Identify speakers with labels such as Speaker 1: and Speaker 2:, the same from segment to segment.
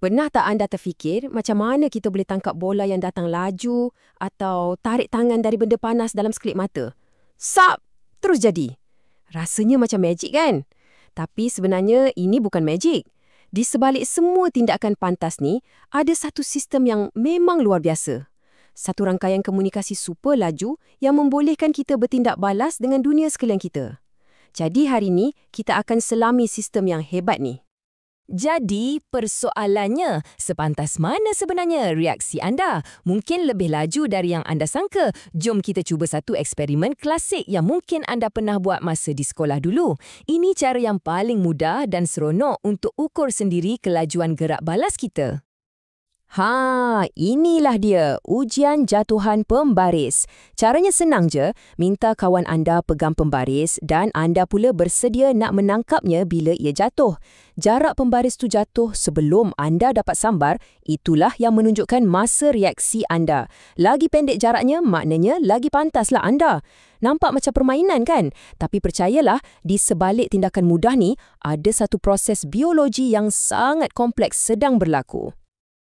Speaker 1: Pernah tak anda terfikir macam mana kita boleh tangkap bola yang datang laju atau tarik tangan dari benda panas dalam sekelip mata? Sap! Terus jadi. Rasanya macam magic kan? Tapi sebenarnya ini bukan magic. Di sebalik semua tindakan pantas ni, ada satu sistem yang memang luar biasa. Satu rangkaian komunikasi super laju yang membolehkan kita bertindak balas dengan dunia sekeliling kita. Jadi hari ni, kita akan selami sistem yang hebat ni.
Speaker 2: Jadi, persoalannya, sepantas mana sebenarnya reaksi anda? Mungkin lebih laju dari yang anda sangka. Jom kita cuba satu eksperimen klasik yang mungkin anda pernah buat masa di sekolah dulu. Ini cara yang paling mudah dan seronok untuk ukur sendiri kelajuan gerak balas kita.
Speaker 1: Inilah dia, ujian jatuhan pembaris. Caranya senang je, minta kawan anda pegang pembaris dan anda pula bersedia nak menangkapnya bila ia jatuh. Jarak pembaris tu jatuh sebelum anda dapat sambar, itulah yang menunjukkan masa reaksi anda. Lagi pendek jaraknya, maknanya lagi pantaslah anda. Nampak macam permainan kan? Tapi percayalah, di sebalik tindakan mudah ni, ada satu proses biologi yang sangat kompleks sedang berlaku.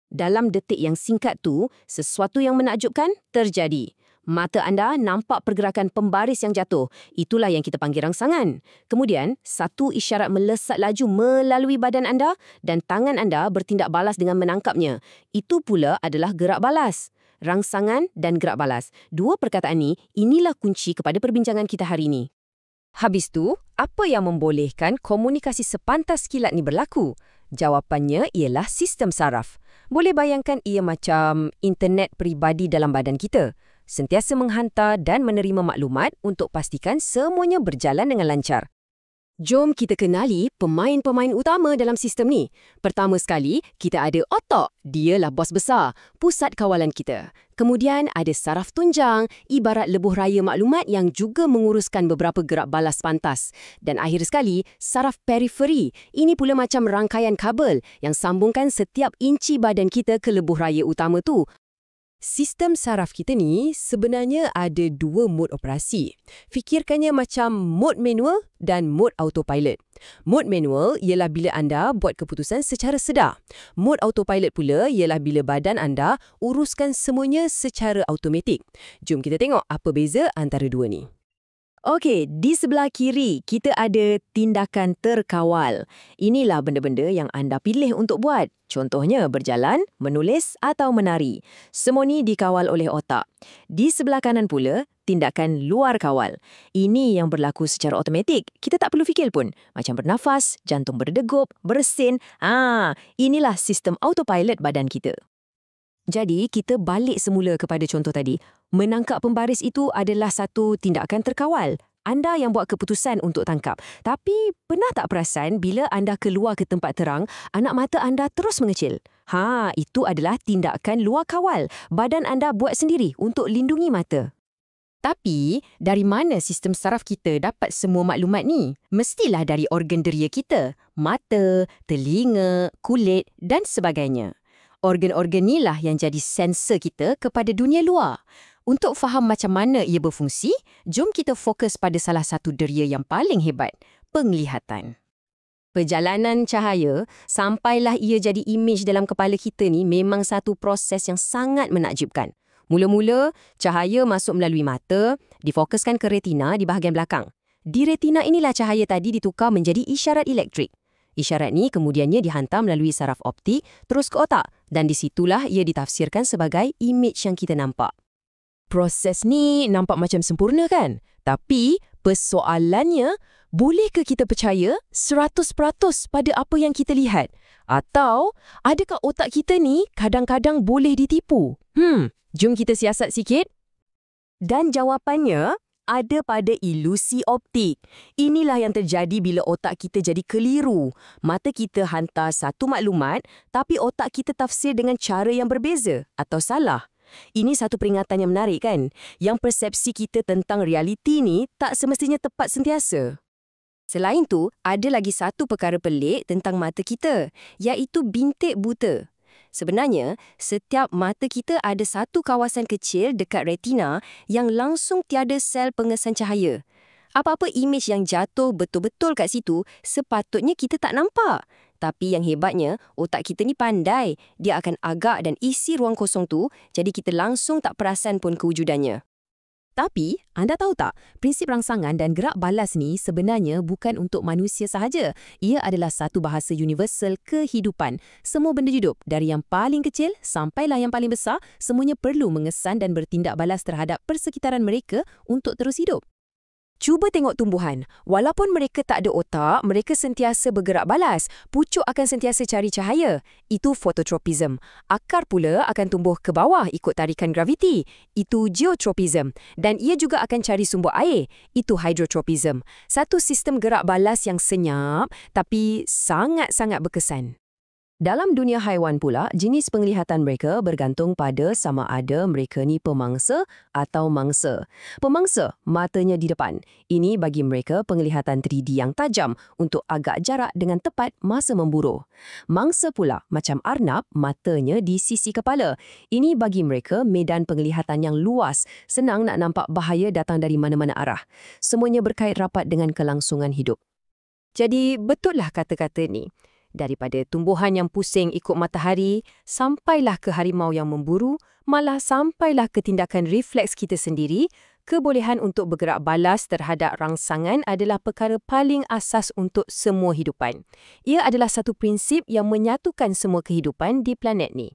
Speaker 1: Dalam detik yang singkat tu, sesuatu yang menakjubkan terjadi. Mata anda nampak pergerakan pembaris yang jatuh. Itulah yang kita panggil rangsangan. Kemudian, satu isyarat melesat laju melalui badan anda dan tangan anda bertindak balas dengan menangkapnya. Itu pula adalah gerak balas. Rangsangan dan gerak balas. Dua perkataan ni, inilah kunci kepada perbincangan kita hari ini. Habis tu, apa yang membolehkan komunikasi sepantas kilat ni berlaku? Jawapannya ialah sistem saraf. Boleh bayangkan ia macam internet peribadi dalam badan kita. Sentiasa menghantar dan menerima maklumat untuk pastikan semuanya berjalan dengan lancar. Jom kita kenali pemain-pemain utama dalam sistem ni. Pertama sekali, kita ada otak. Dialah bos besar, pusat kawalan kita. Kemudian ada saraf tunjang, ibarat lebuh raya maklumat yang juga menguruskan beberapa gerak balas pantas. Dan akhir sekali, saraf periferi. Ini pula macam rangkaian kabel yang sambungkan setiap inci badan kita ke lebuh raya utama tu. Sistem saraf kita ni sebenarnya ada dua mod operasi. Fikirkannya macam mod manual dan mod autopilot. Mod manual ialah bila anda buat keputusan secara sedar. Mod autopilot pula ialah bila badan anda uruskan semuanya secara automatik. Jom kita tengok apa beza antara dua ni. Okey, di sebelah kiri kita ada tindakan terkawal. Inilah benda-benda yang anda pilih untuk buat. Contohnya berjalan, menulis atau menari. Semua ni dikawal oleh otak. Di sebelah kanan pula, tindakan luar kawal. Ini yang berlaku secara automatik. Kita tak perlu fikir pun. Macam bernafas, jantung berdegup, bersin. Inilah sistem autopilot badan kita. Jadi, kita balik semula kepada contoh tadi. Menangkap pembaris itu adalah satu tindakan terkawal. Anda yang buat keputusan untuk tangkap. Tapi, pernah tak perasan bila anda keluar ke tempat terang, anak mata anda terus mengecil? Itu adalah tindakan luar kawal. Badan anda buat sendiri untuk lindungi mata. Tapi, dari mana sistem saraf kita dapat semua maklumat ni? Mestilah dari organ deria kita. Mata, telinga, kulit dan sebagainya. Organ-organ inilah yang jadi sensor kita kepada dunia luar. Untuk faham macam mana ia berfungsi, jom kita fokus pada salah satu deria yang paling hebat, penglihatan. Perjalanan cahaya, sampailah ia jadi imej dalam kepala kita ni memang satu proses yang sangat menakjubkan. Mula-mula, cahaya masuk melalui mata, difokuskan ke retina di bahagian belakang. Di retina inilah cahaya tadi ditukar menjadi isyarat elektrik. Isyarat ni kemudiannya dihantar melalui saraf optik terus ke otak dan di situlah ia ditafsirkan sebagai imej yang kita nampak. Proses ni nampak macam sempurna kan? Tapi persoalannya, bolehkah kita percaya 100% pada apa yang kita lihat? Atau adakah otak kita ni kadang-kadang boleh ditipu? Jom kita siasat sikit. Dan jawapannya ada pada ilusi optik. Inilah yang terjadi bila otak kita jadi keliru. Mata kita hantar satu maklumat, tapi otak kita tafsir dengan cara yang berbeza atau salah. Ini satu peringatan yang menarik kan? Yang persepsi kita tentang realiti ni tak semestinya tepat sentiasa. Selain tu, ada lagi satu perkara pelik tentang mata kita, iaitu bintik buta. Sebenarnya, setiap mata kita ada satu kawasan kecil dekat retina yang langsung tiada sel pengesan cahaya. Apa-apa imej yang jatuh betul-betul kat situ, sepatutnya kita tak nampak. Tapi yang hebatnya, otak kita ni pandai. Dia akan agak dan isi ruang kosong tu, jadi kita langsung tak perasan pun kewujudannya.
Speaker 2: Tapi, anda tahu tak, prinsip rangsangan dan gerak balas ni sebenarnya bukan untuk manusia sahaja. Ia adalah satu bahasa universal kehidupan. Semua benda hidup, dari yang paling kecil sampailah yang paling besar, semuanya perlu mengesan dan bertindak balas terhadap persekitaran mereka untuk terus hidup.
Speaker 1: Cuba tengok tumbuhan. Walaupun mereka tak ada otak, mereka sentiasa bergerak balas. Pucuk akan sentiasa cari cahaya. Itu fototropism. Akar pula akan tumbuh ke bawah ikut tarikan graviti. Itu geotropism. Dan ia juga akan cari sumber air. Itu hydrotropism. Satu sistem gerak balas yang senyap tapi sangat-sangat berkesan. Dalam dunia haiwan pula, jenis penglihatan mereka bergantung pada sama ada mereka ni pemangsa atau mangsa. Pemangsa, matanya di depan. Ini bagi mereka penglihatan 3D yang tajam untuk agak jarak dengan tepat masa memburu. Mangsa pula, macam arnab, matanya di sisi kepala. Ini bagi mereka medan penglihatan yang luas, senang nak nampak bahaya datang dari mana-mana arah. Semuanya berkait rapat dengan kelangsungan hidup. Jadi, betullah kata-kata ni. Daripada tumbuhan yang pusing ikut matahari, sampailah ke harimau yang memburu, malah sampailah ke tindakan refleks kita sendiri, kebolehan untuk bergerak balas terhadap rangsangan adalah perkara paling asas untuk semua hidupan. Ia adalah satu prinsip yang menyatukan semua kehidupan di planet ni.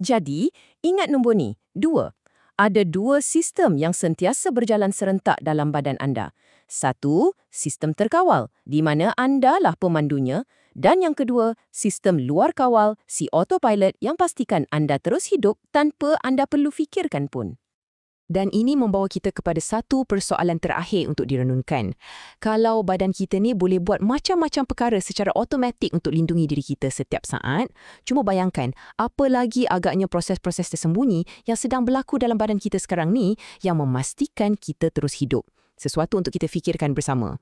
Speaker 2: Jadi, ingat nombor ni, 2. Ada 2 sistem yang sentiasa berjalan serentak dalam badan anda. 1, sistem terkawal, di mana anda lah pemandunya. Dan yang kedua, sistem luar kawal, si autopilot yang pastikan anda terus hidup tanpa anda perlu fikirkan pun.
Speaker 1: Dan ini membawa kita kepada satu persoalan terakhir untuk direnungkan. Kalau badan kita ni boleh buat macam-macam perkara secara automatik untuk lindungi diri kita setiap saat, cuma bayangkan apa lagi agaknya proses-proses tersembunyi yang sedang berlaku dalam badan kita sekarang ni yang memastikan kita terus hidup. Sesuatu untuk kita fikirkan bersama.